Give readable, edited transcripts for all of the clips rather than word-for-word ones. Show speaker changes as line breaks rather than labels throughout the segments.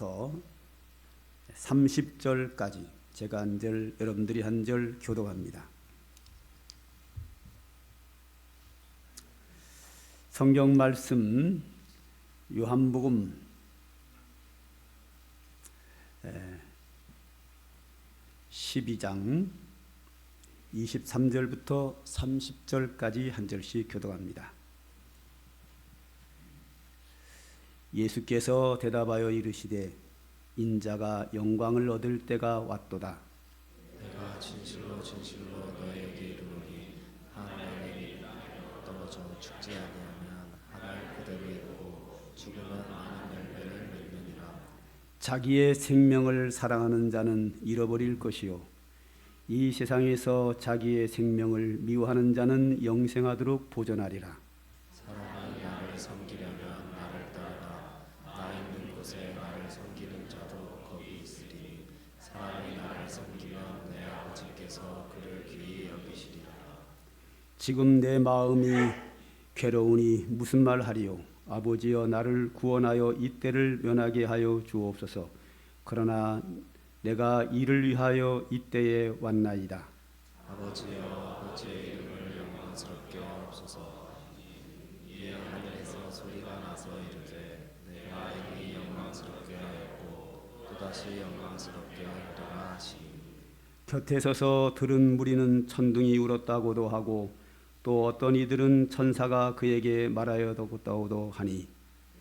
1절부터 30절까지 제가 한 절, 여러분들이 한 절 교독합니다. 성경 말씀 요한복음 12장 23절부터 30절까지 한 절씩 교독합니다. 예수께서 대답하여 이르시되 인자가 영광을 얻을 때가 왔도다.
내가 진실로 진실로 너희에게 이르노니 한 알이 떨어져 죽지 아니하면 한 알 그대로 있고 죽으면 많은 열매를 맺느니라.
자기의 생명을 사랑하는 자는 잃어버릴 것이요 이 세상에서 자기의 생명을 미워하는 자는 영생하도록 보존하리라.
사람이 나를 섬기려면 나를 따르라. 나 있는 곳에 나를 섬기는 자도 거기 있으리니 사람이 나를 섬기면 내 아버지께서 그를 귀히 여기시리라.
지금 내 마음이 괴로우니 무슨 말 하리요. 아버지여 나를 구원하여 이때를 면하게 하여 주옵소서. 그러나 내가 이를 위하여 이때에 왔나이다.
아버지여 아버지의 이름을 영광스럽게 하옵소서. 이에 하늘에서 소리가 나서 이르되 내가 이미 영광스럽게 하였고 또다시 영광스럽게 하리라 하시니
곁에 서서 들은 무리는 천둥이 울었다고도 하고 또 어떤 이들은 천사가 그에게 말하였다고도 하니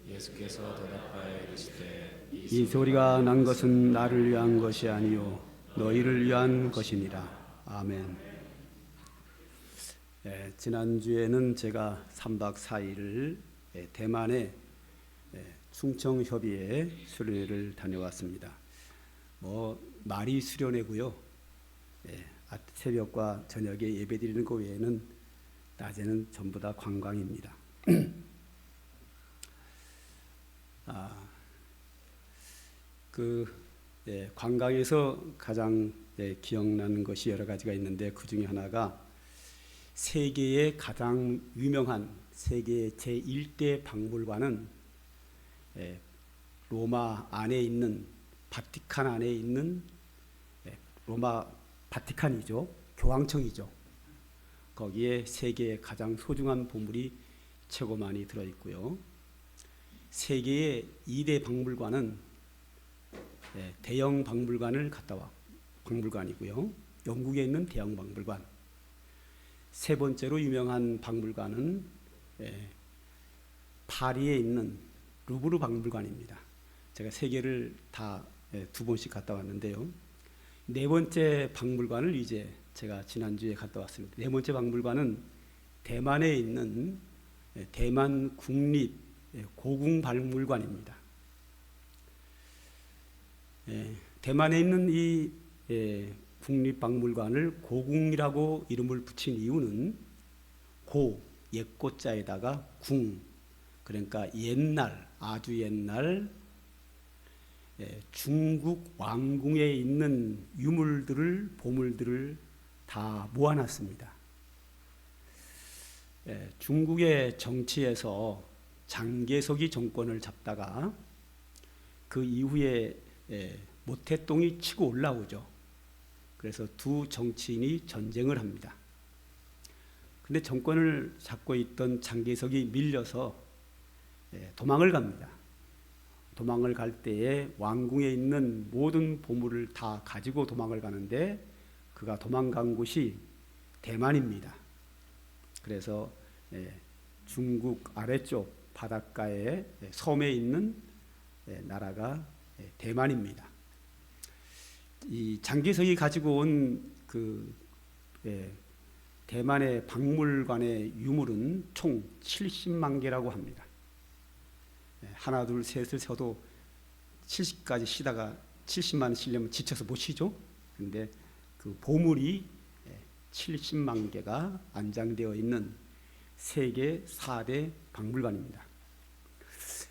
예수께서 대답하여 이르시되
이 소리가 난 것은 나를 위한 것이 아니요 너희를 위한 것이니라. 아멘. 지난주에는 제가 3박 4일을 대만의 충청협의회 수련회를 다녀왔습니다. 말이 수련회고요. 새벽과 저녁에 예배드리는 것 외에는 낮에는 전부 다 관광입니다. 관광에서 가장 기억나는 것이 여러 가지가 있는데 그 중에 하나가 세계의 가장 유명한 세계 제1대 박물관은 로마 안에 있는 바티칸 안에 있는 로마 바티칸이죠. 교황청이죠. 거기에 세계의 가장 소중한 보물이 최고 많이 들어있고요. 세계의 2대 박물관은 대형 박물관을 갔다 와 박물관이고요. 영국에 있는 대형 박물관. 세 번째로 유명한 박물관은 파리에 있는 루브르 박물관입니다. 제가 세 개를 다 2번씩 갔다 왔는데요. 네 번째 박물관을 이제 제가 지난주에 갔다 왔습니다. 네 번째 박물관은 대만에 있는 대만 국립 고궁박물관입니다. 대만에 있는 이 국립박물관을 고궁이라고 이름을 붙인 이유는 고, 옛고자에다가 궁, 그러니까 옛날, 아주 옛날 중국 왕궁에 있는 유물들을, 보물들을 다 모아놨습니다. 중국의 정치에서 장개석이 정권을 잡다가 그 이후에 모태똥이 치고 올라오죠. 그래서 두 정치인이 전쟁을 합니다. 근데 정권을 잡고 있던 장개석이 밀려서 도망을 갑니다. 도망을 갈 때에 왕궁에 있는 모든 보물을 다 가지고 도망을 가는데 그가 도망간 곳이 대만입니다. 그래서 중국 아래쪽 바닷가에 섬에 있는 나라가 대만입니다. 이 장개석이 가지고 온 대만의 박물관의 유물은 총 70만 개라고 합니다. 하나 둘 셋을 세도 70까지 쉬다가 70만 쉬려면 지쳐서 못 쉬죠. 그런데 그 보물이 70만 개가 안장되어 있는 세계 4대 박물관입니다.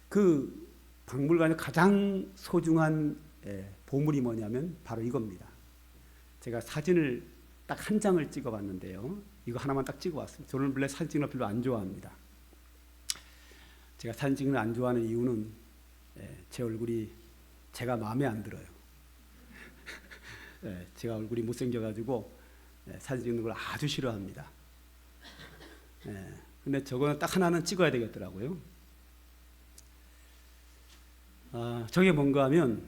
그 박물관의 가장 소중한 보물이 뭐냐면 바로 이겁니다. 제가 사진을 딱 한 장을 찍어봤는데요. 이거 하나만 딱 찍어왔습니다. 저는 원래 사진 찍는 걸 별로 안 좋아합니다. 제가 사진 찍는 걸 안 좋아하는 이유는 제 얼굴이 제가 마음에 안 들어요. 제가 얼굴이 못생겨가지고 사진 찍는 걸 아주 싫어합니다. 근데 저거는 딱 하나는 찍어야 되겠더라고요. 저게 뭔가 하면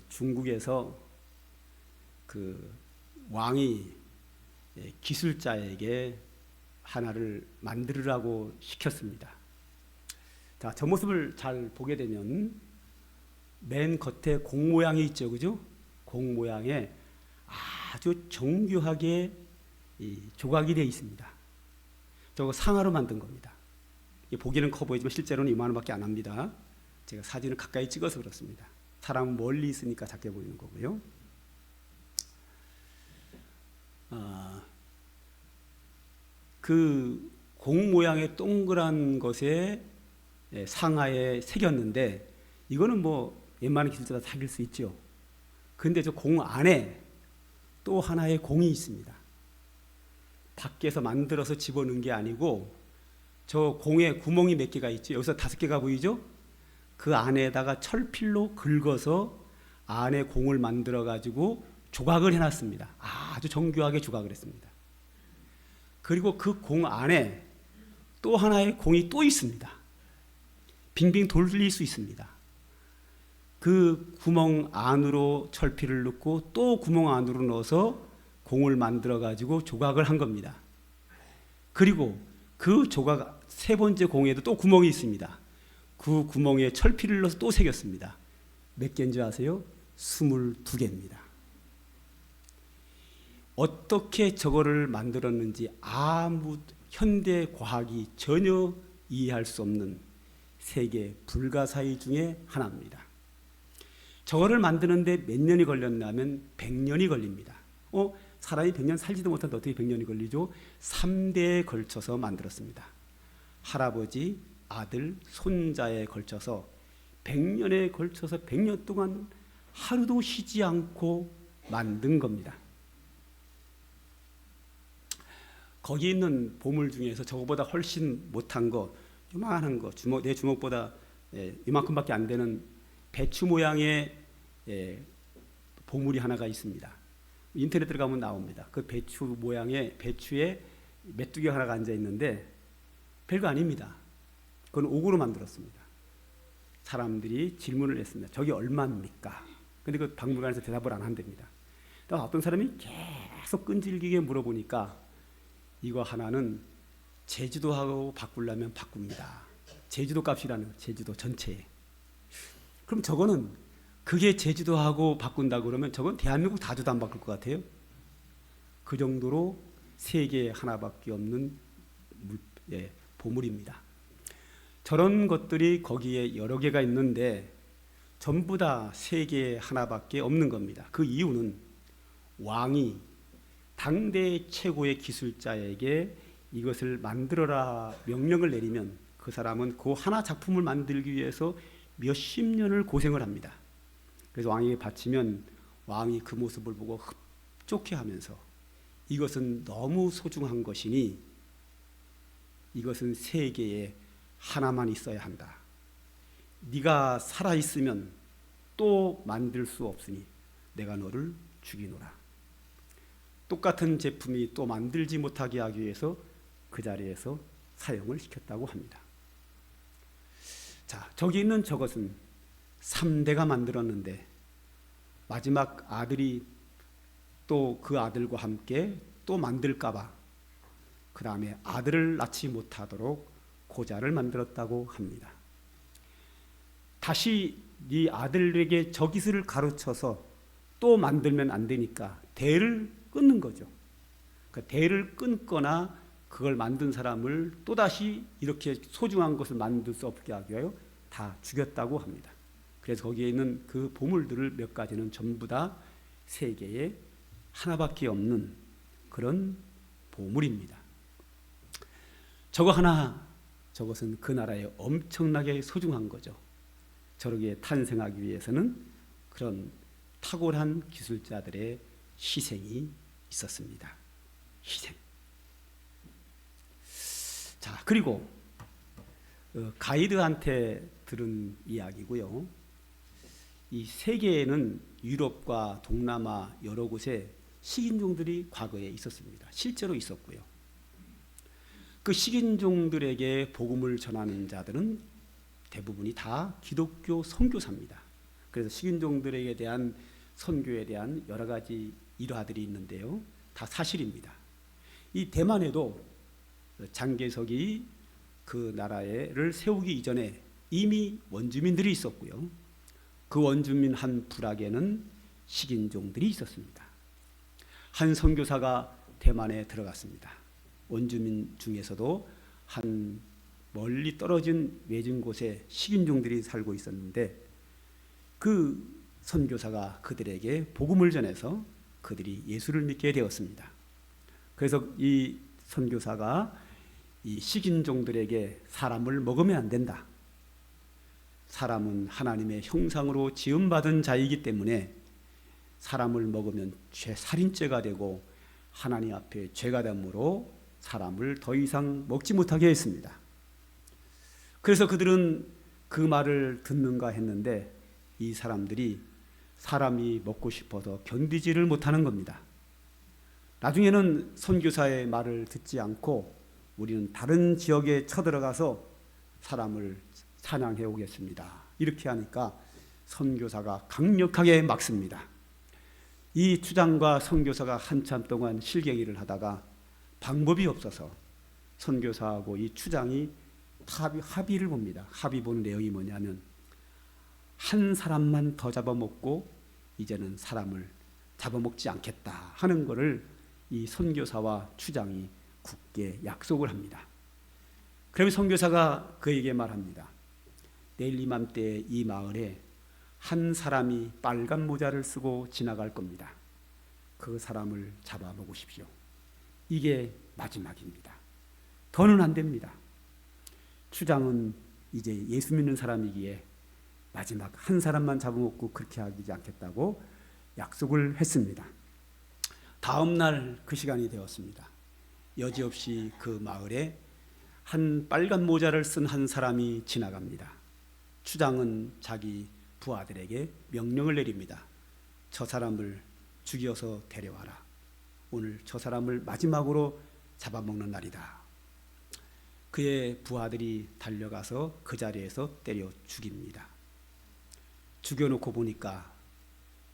중국에서 그 왕이 기술자에게 하나를 만들으라고 시켰습니다. 자, 저 모습을 잘 보게 되면 맨 겉에 공 모양이 있죠, 그죠? 공 모양에 아주 정교하게 조각이 되어 있습니다. 저거 상하로 만든 겁니다. 보기는 커 보이지만 실제로는 이만원밖에 안 합니다. 제가 사진을 가까이 찍어서 그렇습니다. 사람은 멀리 있으니까 작게 보이는 거고요. 그 공 모양의 동그란 것에 상하에 새겼는데 이거는 뭐 웬만한 기술자가 사귈 수 있죠. 근데 저 공 안에 또 하나의 공이 있습니다. 밖에서 만들어서 집어넣은 게 아니고 저 공에 구멍이 몇 개가 있죠. 여기서 5개가 보이죠? 그 안에다가 철필로 긁어서 안에 공을 만들어 가지고 조각을 해놨습니다. 아주 정교하게 조각을 했습니다. 그리고 그 공 안에 또 하나의 공이 또 있습니다. 빙빙 돌릴 수 있습니다. 그 구멍 안으로 철필을 넣고 또 구멍 안으로 넣어서 공을 만들어 가지고 조각을 한 겁니다. 그리고 그 조각 세 번째 공에도 또 구멍이 있습니다. 그 구멍에 철필을 넣어서 또 새겼습니다. 몇 개인지 아세요? 22개입니다. 어떻게 저거를 만들었는지 아무 현대 과학이 전혀 이해할 수 없는 세계 불가사의 중에 하나입니다. 저거를 만드는데 몇 년이 걸렸냐면 100년이 걸립니다. 사람이 100년 살지도 못하는데 어떻게 100년이 걸리죠? 3대에 걸쳐서 만들었습니다. 할아버지, 아들, 손자에 걸쳐서 100년에 걸쳐서 100년 동안 하루도 쉬지 않고 만든 겁니다. 거기 있는 보물 중에서 저거보다 훨씬 못한 거, 요만한 거, 내 주먹보다 이만큼밖에 안 되는 배추 모양의 보물이 하나가 있습니다. 인터넷 들어가면 나옵니다. 그 배추 모양의 배추에 메뚜기 하나가 앉아 있는데 별거 아닙니다. 그건 옥으로 만들었습니다. 사람들이 질문을 했습니다. 저게 얼마입니까? 근데 그 박물관에서 대답을 안 한답니다. 어떤 사람이 계속 끈질기게 물어보니까 이거 하나는 제주도하고 바꾸려면 바꿉니다. 제주도 값이라는 제주도 전체에. 그럼 저거는 그게 제주도하고 바꾼다 그러면 저건 대한민국 다 줘도 안 바꿀 것 같아요. 그 정도로 세계에 하나밖에 없는 보물입니다. 저런 것들이 거기에 여러 개가 있는데 전부 다 세계에 하나밖에 없는 겁니다. 그 이유는 왕이 당대 최고의 기술자에게 이것을 만들어라 명령을 내리면 그 사람은 그 하나 작품을 만들기 위해서 몇십 년을 고생을 합니다. 그래서 왕에게 바치면 왕이 그 모습을 보고 흡족해하면서 이것은 너무 소중한 것이니 이것은 세계에 하나만 있어야 한다. 네가 살아있으면 또 만들 수 없으니 내가 너를 죽이노라. 똑같은 제품이 또 만들지 못하게 하기 위해서 그 자리에서 사용을 시켰다고 합니다. 자, 저기 있는 저것은 3대가 만들었는데 마지막 아들이 또 그 아들과 함께 또 만들까봐 그 다음에 아들을 낳지 못하도록 고자를 만들었다고 합니다. 다시 네 아들에게 저 기술을 가르쳐서 또 만들면 안 되니까 대를 끊는 거죠. 그러니까 대를 끊거나 그걸 만든 사람을 또다시 이렇게 소중한 것을 만들 수 없게 하기 위하여 다 죽였다고 합니다. 그래서 거기에 있는 그 보물들을 몇 가지는 전부 다 세계에 하나밖에 없는 그런 보물입니다. 저거 하나, 저것은 그 나라에 엄청나게 소중한 거죠. 저렇게 탄생하기 위해서는 그런 탁월한 기술자들의 희생이 있었습니다. 희생. 자, 그리고 가이드한테 들은 이야기고요. 이 세계에는 유럽과 동남아 여러 곳에 식인종들이 과거에 있었습니다. 실제로 있었고요. 그 식인종들에게 복음을 전하는 자들은 대부분이 다 기독교 선교사입니다. 그래서 식인종들에게 대한 선교에 대한 여러 가지 일화들이 있는데요. 다 사실입니다. 이 대만에도 장개석이 그 나라를 세우기 이전에 이미 원주민들이 있었고요. 그 원주민 한 부락에는 식인종들이 있었습니다. 한 선교사가 대만에 들어갔습니다. 원주민 중에서도 한 멀리 떨어진 외진 곳에 식인종들이 살고 있었는데 그 선교사가 그들에게 복음을 전해서 그들이 예수를 믿게 되었습니다. 그래서 이 선교사가 이 식인종들에게 사람을 먹으면 안 된다. 사람은 하나님의 형상으로 지음받은 자이기 때문에 사람을 먹으면 살인죄가 되고 하나님 앞에 죄가 되므로 사람을 더 이상 먹지 못하게 했습니다. 그래서 그들은 그 말을 듣는가 했는데 이 사람들이 사람이 먹고 싶어서 견디지를 못하는 겁니다. 나중에는 선교사의 말을 듣지 않고 우리는 다른 지역에 쳐들어가서 사람을 사냥해 오겠습니다. 이렇게 하니까 선교사가 강력하게 막습니다. 이 추장과 선교사가 한참 동안 실갱이를 하다가 방법이 없어서 선교사하고 이 추장이 합의를 봅니다. 합의 본 내용이 뭐냐면 한 사람만 더 잡아먹고 이제는 사람을 잡아먹지 않겠다 하는 것을 이 선교사와 추장이 굳게 약속을 합니다. 그러면 선교사가 그에게 말합니다. 내일 이맘때 이 마을에 한 사람이 빨간 모자를 쓰고 지나갈 겁니다. 그 사람을 잡아먹으십시오. 이게 마지막입니다. 더는 안 됩니다. 추장은 이제 예수 믿는 사람이기에 마지막 한 사람만 잡아먹고 그렇게 하지 않겠다고 약속을 했습니다. 다음 날 그 시간이 되었습니다. 여지없이 그 마을에 한 빨간 모자를 쓴 한 사람이 지나갑니다. 추장은 자기 부하들에게 명령을 내립니다. 저 사람을 죽여서 데려와라. 오늘 저 사람을 마지막으로 잡아먹는 날이다. 그의 부하들이 달려가서 그 자리에서 때려 죽입니다. 죽여놓고 보니까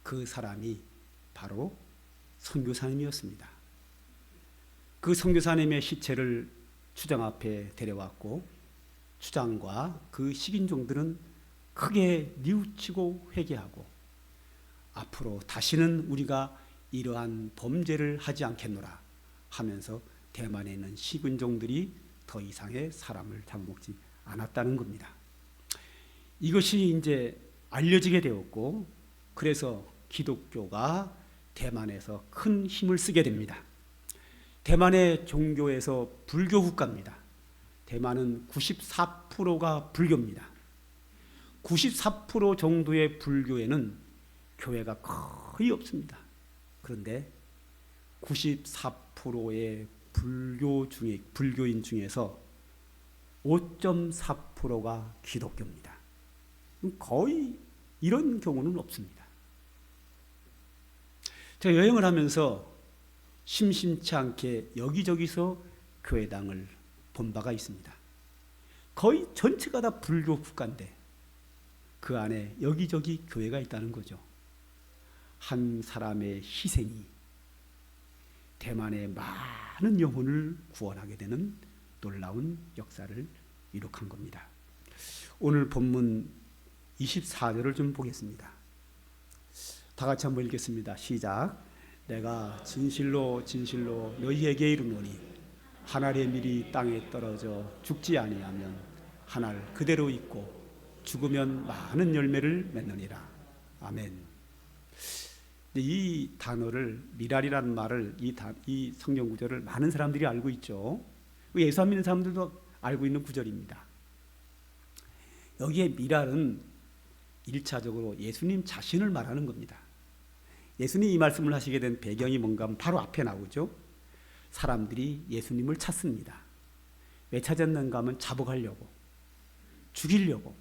그 사람이 바로 선교사님이었습니다. 그 선교사님의 시체를 추장 앞에 데려왔고 추장과 그 식인종들은 크게 뉘우치고 회개하고 앞으로 다시는 우리가 이러한 범죄를 하지 않겠노라 하면서 대만에 있는 식인종들이 더 이상의 사람을 잡아먹지 않았다는 겁니다. 이것이 이제 알려지게 되었고 그래서 기독교가 대만에서 큰 힘을 쓰게 됩니다. 대만의 종교에서 불교 국가입니다. 대만은 94%가 불교입니다. 94% 정도의 불교에는 교회가 거의 없습니다. 그런데 94%의 불교인 중에서 5.4%가 기독교입니다. 거의 이런 경우는 없습니다. 제가 여행을 하면서 심심치 않게 여기저기서 교회당을 본 바가 있습니다. 거의 전체가 다 불교 국가인데 그 안에 여기저기 교회가 있다는 거죠. 한 사람의 희생이 대만의 많은 영혼을 구원하게 되는 놀라운 역사를 이룩한 겁니다. 오늘 본문 24절을 좀 보겠습니다. 다 같이 한번 읽겠습니다. 시작. 내가 진실로 진실로 너희에게 이르노니 한 알의 밀이 땅에 떨어져 죽지 아니하면 한 알 그대로 있고 죽으면 많은 열매를 맺느니라. 아멘. 이 단어를 미랄이라는 말을 이 성경 구절을 많은 사람들이 알고 있죠. 예수 안 믿는 사람들도 알고 있는 구절입니다. 여기에 미랄은 1차적으로 예수님 자신을 말하는 겁니다. 예수님이 이 말씀을 하시게 된 배경이 뭔가 하면 바로 앞에 나오죠. 사람들이 예수님을 찾습니다. 왜 찾았는가 하면 잡아가려고, 죽이려고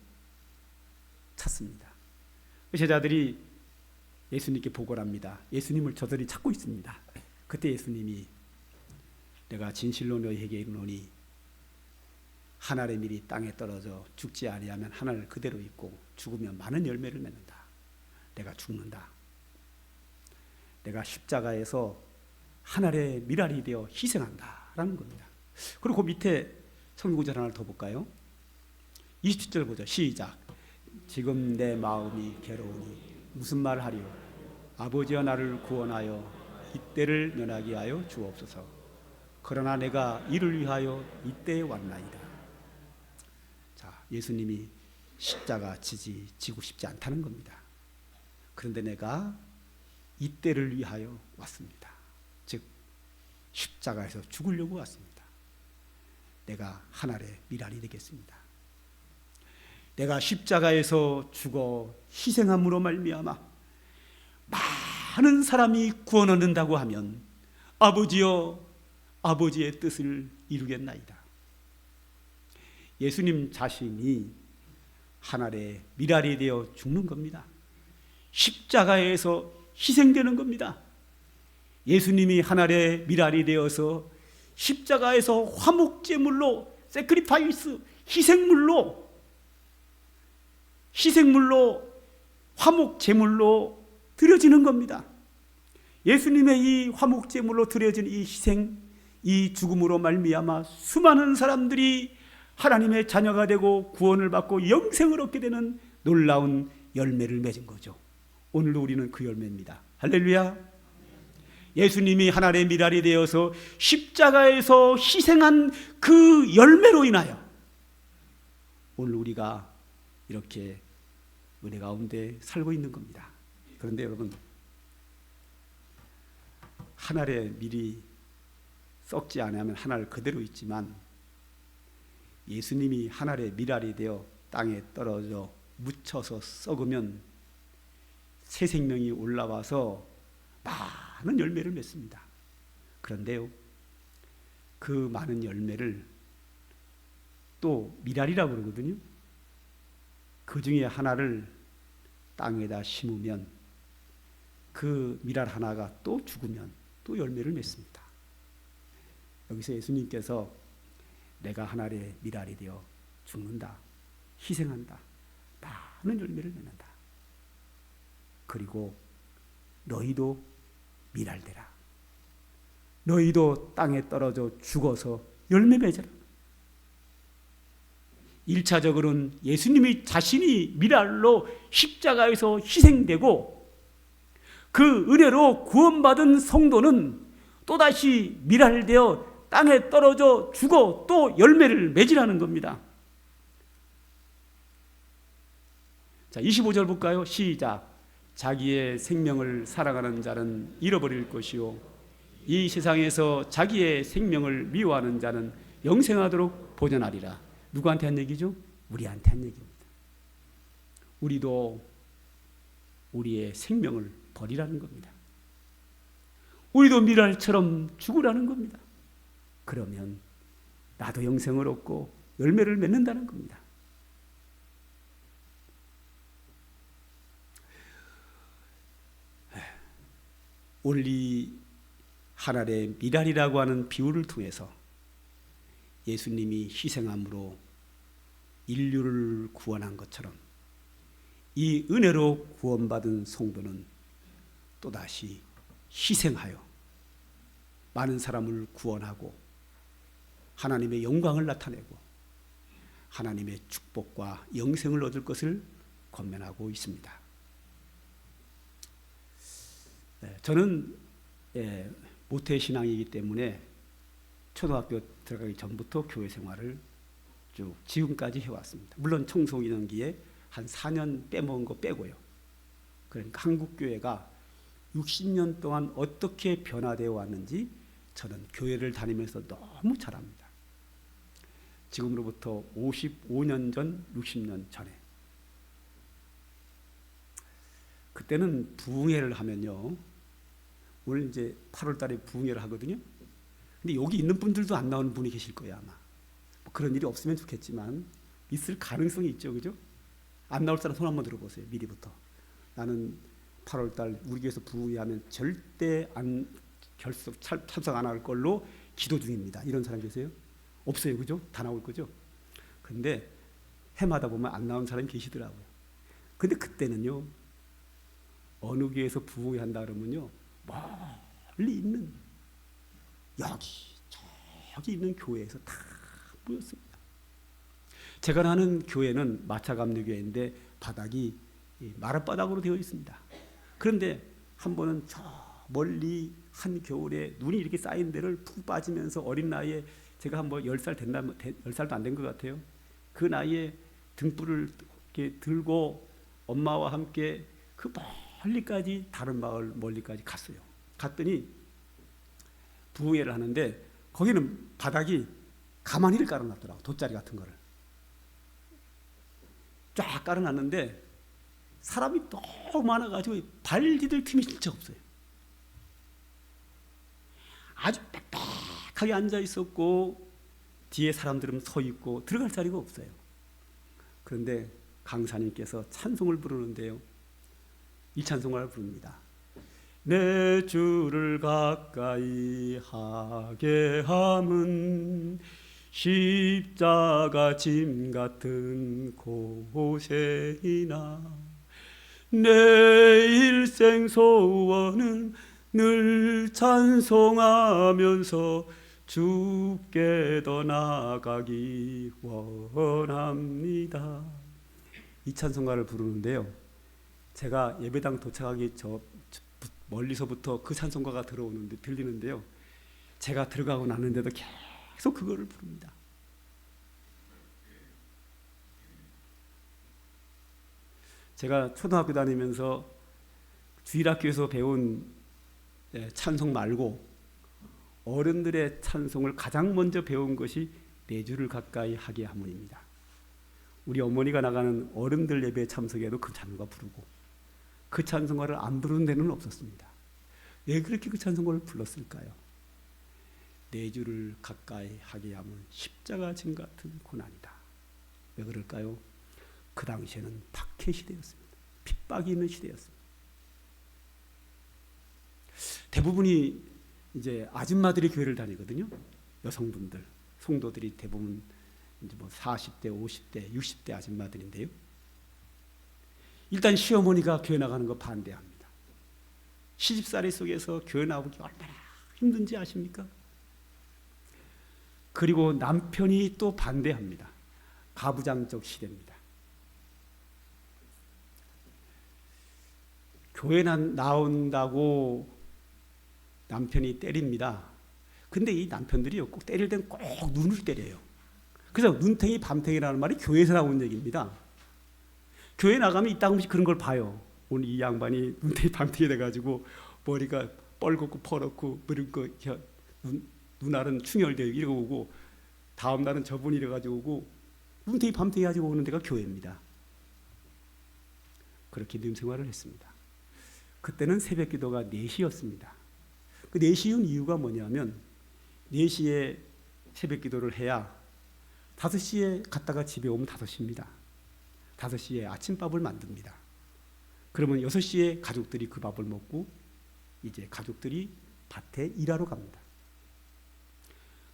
찾습니다. 제자들이 예수님께 보고를 합니다. 예수님을 저들이 찾고 있습니다. 그때 예수님이 내가 진실로 너희에게 이르노니 한 알의 밀이 땅에 떨어져 죽지 아니하면 한 알 그대로 있고 죽으면 많은 열매를 맺는다. 내가 죽는다. 내가 십자가에서 한 알의 밀알이 되어 희생한다라는 겁니다. 그리고 그 밑에 성경구절 하나를 더 볼까요? 27절 보죠. 시작. 지금 내 마음이 괴로우니 무슨 말 하리요? 아버지여 나를 구원하여 이때를 면하게 하여 주옵소서. 그러나 내가 이를 위하여 이때에 왔나이다. 자, 예수님이 십자가 지고 싶지 않다는 겁니다. 그런데 내가 이때를 위하여 왔습니다. 즉 십자가에서 죽으려고 왔습니다. 내가 하나의 밀알이 되겠습니다. 내가 십자가에서 죽어 희생함으로 말미암아 많은 사람이 구원 얻는다고 하면 아버지여 아버지의 뜻을 이루겠나이다. 예수님 자신이 하나의 밀알이 되어 죽는 겁니다. 십자가에서 희생되는 겁니다. 예수님이 하나의 밀알이 되어서 십자가에서 화목제물로 세크리파이스 희생물로 화목제물로 드려지는 겁니다. 예수님의 이 화목제물로 드려진 이 희생, 이 죽음으로 말미암아 수많은 사람들이 하나님의 자녀가 되고 구원을 받고 영생을 얻게 되는 놀라운 열매를 맺은 거죠. 오늘도 우리는 그 열매입니다. 할렐루야. 예수님이 하나의 밀알이 되어서 십자가에서 희생한 그 열매로 인하여 오늘 우리가 이렇게 은혜 가운데 살고 있는 겁니다. 그런데 여러분, 한 알의 밀이 썩지 않으면 한 알 그대로 있지만 예수님이 한 알의 밀알이 되어 땅에 떨어져 묻혀서 썩으면 새 생명이 올라와서 많은 열매를 맺습니다. 그런데요, 그 많은 열매를 또 밀알이라고 그러거든요. 그 중에 하나를 땅에다 심으면 그 밀알 하나가 또 죽으면 또 열매를 맺습니다. 여기서 예수님께서 내가 하나의 밀알이 되어 죽는다, 희생한다, 많은 열매를 맺는다. 그리고 너희도 밀알되라. 너희도 땅에 떨어져 죽어서 열매 맺어라. 1차적으로는 예수님이 자신이 밀알로 십자가에서 희생되고 그 은혜로 구원받은 성도는 또다시 밀알되어 땅에 떨어져 죽어 또 열매를 맺으라는 겁니다. 자, 25절 볼까요? 시작. 자기의 생명을 사랑하는 자는 잃어버릴 것이요 이 세상에서 자기의 생명을 미워하는 자는 영생하도록 보존하리라. 누구한테 한 얘기죠? 우리한테 한 얘기입니다. 우리도 우리의 생명을 버리라는 겁니다. 우리도 밀알처럼 죽으라는 겁니다. 그러면 나도 영생을 얻고 열매를 맺는다는 겁니다. 올리 하나의 밀알이라고 하는 비유를 통해서 예수님이 희생함으로 인류를 구원한 것처럼 이 은혜로 구원받은 성도는 또다시 희생하여 많은 사람을 구원하고 하나님의 영광을 나타내고 하나님의 축복과 영생을 얻을 것을 권면하고 있습니다. 저는 모태신앙이기 때문에 초등학교 들어가기 전부터 교회 생활을 쭉 지금까지 해왔습니다. 물론 청소년기에 한 4년 빼먹은 거 빼고요. 그러니까 한국교회가 60년 동안 어떻게 변화되어 왔는지 저는 교회를 다니면서 너무 잘 압니다. 지금으로부터 55년 전, 60년 전에 그때는 부흥회를 하면요, 오늘 이제 8월 달에 부흥회를 하거든요. 근데 여기 있는 분들도 안 나오는 분이 계실 거예요, 아마. 뭐 그런 일이 없으면 좋겠지만 있을 가능성이 있죠, 그죠? 안 나올 사람 손 한번 들어보세요, 미리부터. 나는 8월달 우리 교회에서 부흥회하면 절대 참석 안 할 걸로 기도 중입니다. 이런 사람 계세요? 없어요, 그죠? 다 나올 거죠? 근데 해마다 보면 안 나온 사람이 계시더라고요. 근데 그때는요, 어느 교회에서 부흥회 한다 그러면요, 멀리 있는 저기 있는 교회에서 다 모였습니다. 제가 나는 교회는 마차감리교회인데 바닥이 마룻바닥으로 되어 있습니다. 그런데 한 번은 저 멀리 한 겨울에 눈이 이렇게 쌓인 데를 푹 빠지면서 어린 나이에 제가 한 10살 10살도 안 된 것 같아요. 그 나이에 등불을 이렇게 들고 엄마와 함께 그 멀리까지 다른 마을 멀리까지 갔어요. 갔더니 부흥회를 하는데 거기는 바닥이 가마니를 깔아놨더라고. 돗자리 같은 거를 쫙 깔아놨는데 사람이 너무 많아가지고 발 디딜 틈이 진짜 없어요. 아주 빽빽하게 앉아 있었고 뒤에 사람들은 서 있고 들어갈 자리가 없어요. 그런데 강사님께서 찬송을 부르는데요, 이 찬송을 부릅니다. 내 주를 가까이 하게 함은 십자가 짐 같은 고생이나 내 일생 소원은 늘 찬송하면서 주께 더 나아가기 원합니다. 이 찬송가를 부르는데요, 제가 예배당 도착하기 멀리서부터 그 찬송가가 들리는데요, 제가 들어가고 났는데도 계속 그거를 부릅니다. 제가 초등학교 다니면서 주일학교에서 배운 찬송 말고 어른들의 찬송을 가장 먼저 배운 것이 내 주를 가까이 하게 하문입니다. 우리 어머니가 나가는 어른들 예배에 참석해도 그 찬송가 부르고 그 찬송가를 안 부르는 데는 없었습니다. 왜 그렇게 그 찬송가를 불렀을까요? 내 주를 가까이 하게 하면 십자가 짐 같은 고난이다. 왜 그럴까요? 그 당시에는 박해 시대였습니다. 핍박이 있는 시대였습니다. 대부분이 이제 아줌마들이 교회를 다니거든요. 여성분들, 성도들이 대부분 이제 40대, 50대, 60대 아줌마들인데요. 일단 시어머니가 교회 나가는 거 반대합니다. 시집살이 속에서 교회 나오기 얼마나 힘든지 아십니까? 그리고 남편이 또 반대합니다. 가부장적 시대입니다. 교회 나온다고 남편이 때립니다. 근데 이 남편들이요, 꼭 때릴 땐 꼭 눈을 때려요. 그래서 눈탱이 밤탱이라는 말이 교회에서 나온 얘기입니다. 교회 나가면 이따금씩 그런 걸 봐요. 오늘 이 양반이 눈탱이 밤탱이 돼가지고 머리가 뻘겋고 퍼렇고 눈알은 충혈되어 이러고 오고, 다음 날은 저분이 이래가지고 오고, 눈탱이 밤탱이 가지고 오는 데가 교회입니다. 그렇게 믿음 생활을 했습니다. 그때는 새벽 기도가 4시였습니다. 그 4시인 이유가 뭐냐면 4시에 새벽 기도를 해야 5시에 갔다가 집에 오면 5시입니다. 5시에 아침밥을 만듭니다. 그러면 6시에 가족들이 그 밥을 먹고 이제 가족들이 밭에 일하러 갑니다.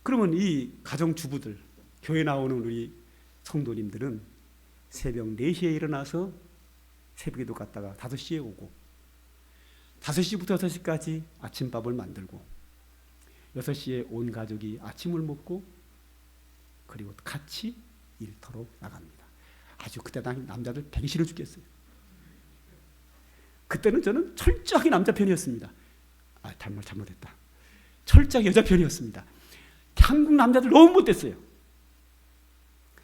그러면 이 가정주부들, 교회 나오는 우리 성도님들은 새벽 4시에 일어나서 새벽에도 갔다가 5시에 오고 5시부터 6시까지 아침밥을 만들고 6시에 온 가족이 아침을 먹고 그리고 같이 일터로 나갑니다. 아주 그때 남자들 배기 싫어 죽겠어요. 그때는 저는 철저하게 남자 편이었습니다. 잘못했다. 철저하게 여자 편이었습니다. 한국 남자들 너무 못됐어요.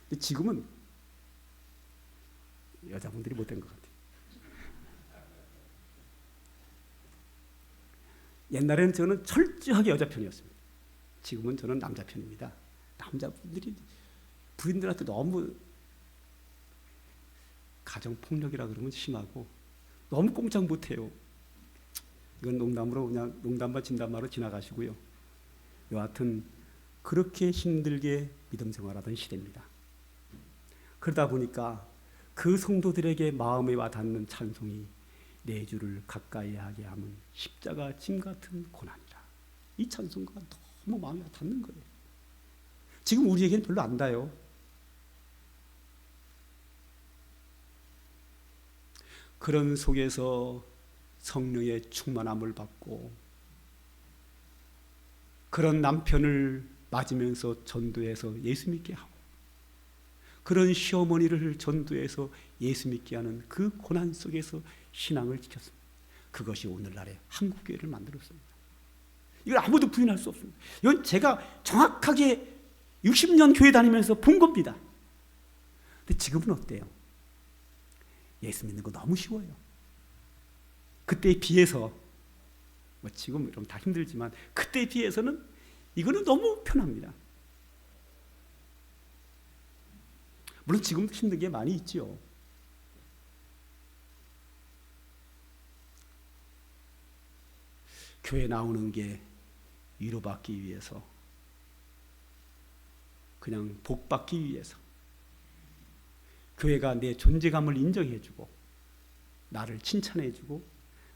근데 지금은 여자분들이 못된 것 같아요. 옛날에는 저는 철저하게 여자 편이었습니다. 지금은 저는 남자 편입니다. 남자분들이 부인들한테 너무 가정폭력이라 그러면 심하고 너무 꼼짝 못해요. 이건 농담으로 그냥 농담반 진담마로 지나가시고요. 여하튼 그렇게 힘들게 믿음 생활하던 시대입니다. 그러다 보니까 그 성도들에게 마음에 와닿는 찬송이 내 주를 가까이 하게 하면 십자가 짐 같은 고난이라. 이 찬송가 너무 마음에 닿는 거예요. 지금 우리에게는 별로 안 닿아요. 그런 속에서 성령의 충만함을 받고 그런 남편을 맞으면서 전도해서 예수 믿게 하고 그런 시어머니를 전도해서 예수 믿게 하는 그 고난 속에서 신앙을 지켰습니다. 그것이 오늘날의 한국교회를 만들었습니다. 이걸 아무도 부인할 수 없습니다. 이건 제가 정확하게 60년 교회 다니면서 본 겁니다. 근데 지금은 어때요? 예수 믿는 거 너무 쉬워요. 그때에 비해서 뭐 지금 좀 다 힘들지만 그때에 비해서는 이거는 너무 편합니다. 물론 지금도 힘든 게 많이 있지요. 교회 나오는 게 위로받기 위해서, 그냥 복받기 위해서, 교회가 내 존재감을 인정해주고 나를 칭찬해주고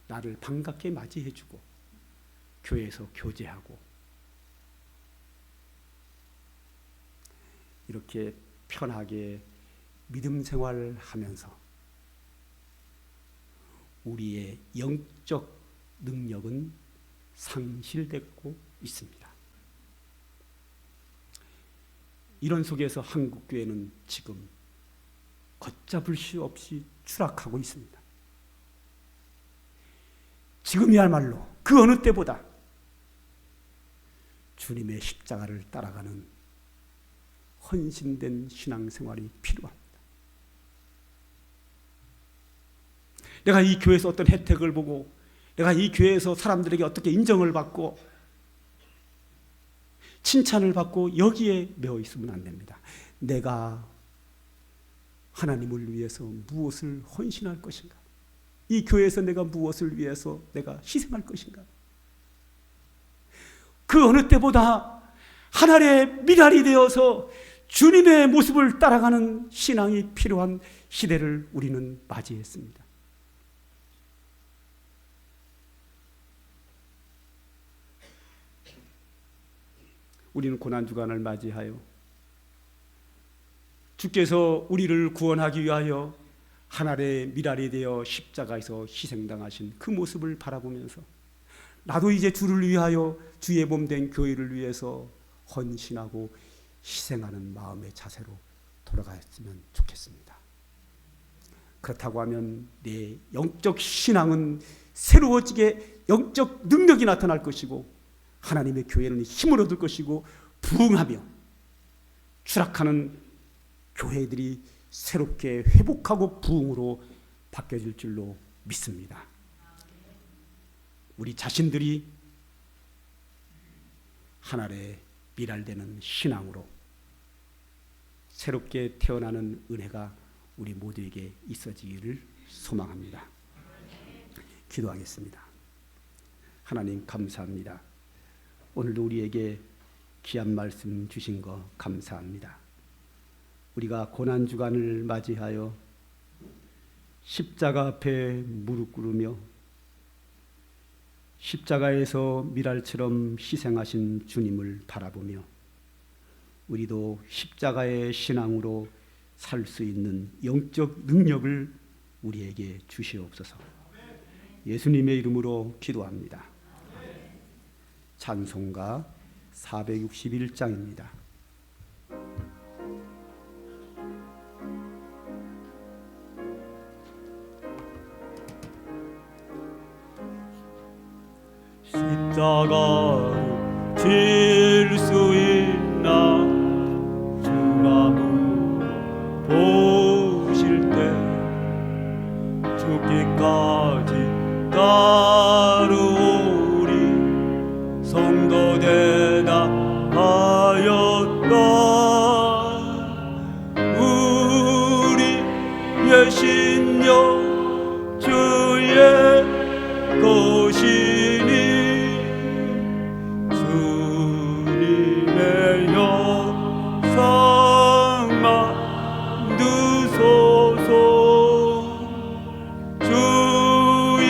나를 반갑게 맞이해주고 교회에서 교제하고 이렇게 편하게 믿음 생활하면서 우리의 영적 능력은 상실되고 있습니다. 이런 속에서 한국교회는 지금 걷잡을 수 없이 추락하고 있습니다. 지금이야말로 그 어느 때보다 주님의 십자가를 따라가는 헌신된 신앙생활이 필요합니다. 내가 이 교회에서 어떤 혜택을 보고 내가 이 교회에서 사람들에게 어떻게 인정을 받고 칭찬을 받고 여기에 매어 있으면 안 됩니다. 내가 하나님을 위해서 무엇을 헌신할 것인가? 이 교회에서 내가 무엇을 위해서 내가 희생할 것인가? 그 어느 때보다 하나님의 미랄이 되어서 주님의 모습을 따라가는 신앙이 필요한 시대를 우리는 맞이했습니다. 우리는 고난주간을 맞이하여 주께서 우리를 구원하기 위하여 하나님의 미랄이 되어 십자가에서 희생당하신 그 모습을 바라보면서 나도 이제 주를 위하여 주의 몸된 교회를 위해서 헌신하고 희생하는 마음의 자세로 돌아갔으면 좋겠습니다. 그렇다고 하면 내 영적 신앙은 새로워지게 영적 능력이 나타날 것이고 하나님의 교회는 힘을 얻을 것이고 부흥하며 추락하는 교회들이 새롭게 회복하고 부흥으로 바뀌어질 줄로 믿습니다. 우리 자신들이 하나님의 미랄되는 신앙으로 새롭게 태어나는 은혜가 우리 모두에게 있어지기를 소망합니다. 기도하겠습니다. 하나님 감사합니다. 오늘도 우리에게 귀한 말씀 주신 거 감사합니다. 우리가 고난주간을 맞이하여 십자가 앞에 무릎 꿇으며 십자가에서 미랄처럼 희생하신 주님을 바라보며 우리도 십자가의 신앙으로 살 수 있는 영적 능력을 우리에게 주시옵소서. 예수님의 이름으로 기도합니다. 찬송가 461장입니다.
십자가로 질 수 있나 주가 물어보실 때 죽기까지 따르오리 성도 대답하였다. 우리의 신령 주의 것이니 주님의 영상 만드소서. 주의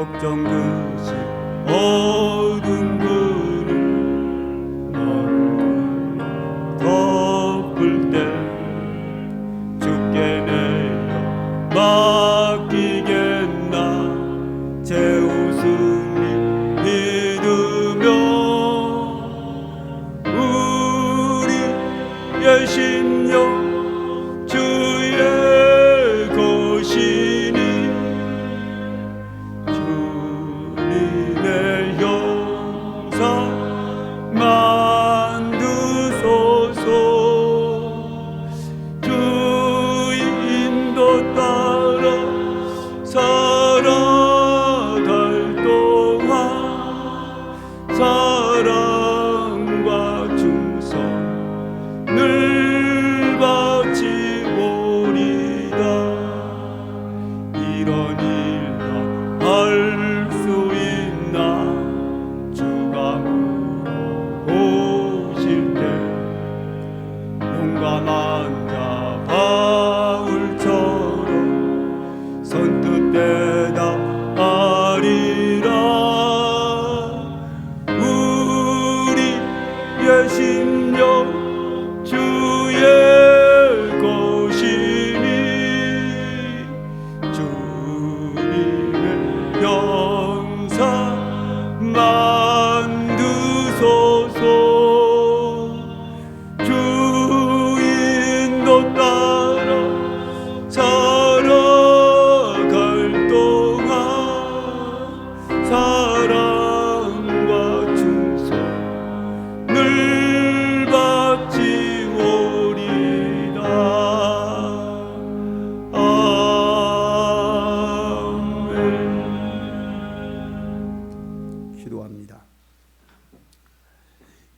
걱정 그시 어두운 그늘 너를 덮을 때 주께 내어 맡기겠나 제 웃음이 믿으며 우리의 심령 주의 것이니 주님의 형상 만드소서 주의 인도 따라 살아갈 동안 사랑과 충성을 바치오리다. 이런 일 다 할 수 있나 주가 물어보실 때 용감한 자 바울처럼 선뜻 대답하리라. 우리의 심령 주의 것이니 주님의 형상 만드소서 주인도 따라 살아갈 동안 사랑과 충성을 바치오리다. 아멘. 기도합니다.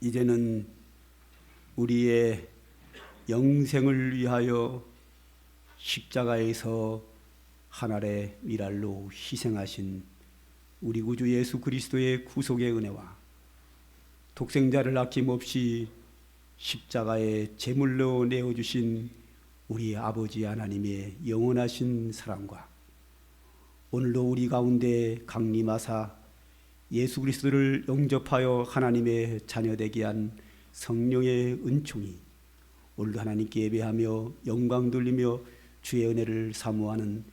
이제는 우리의 영생을 위하여 십자가에서 하늘의 미랄로 희생하신 우리 구주 예수 그리스도의 구속의 은혜와 독생자를 아낌없이 십자가에 제물로 내어주신 우리 아버지 하나님의 영원하신 사랑과 오늘도 우리 가운데 강림하사 예수 그리스도를 영접하여 하나님의 자녀되게 한 성령의 은총이 오늘도 하나님께 예배하며 영광 돌리며 주의 은혜를 사모하는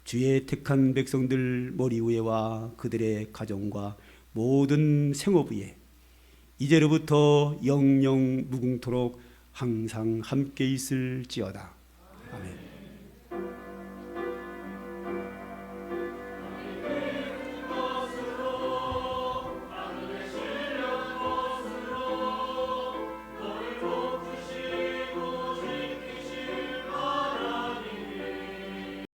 주의 택한 백성들 머리 위에와 그들의 가정과 모든 생업 위에 이제로부터 영영 무궁토록 항상 함께 있을지어다.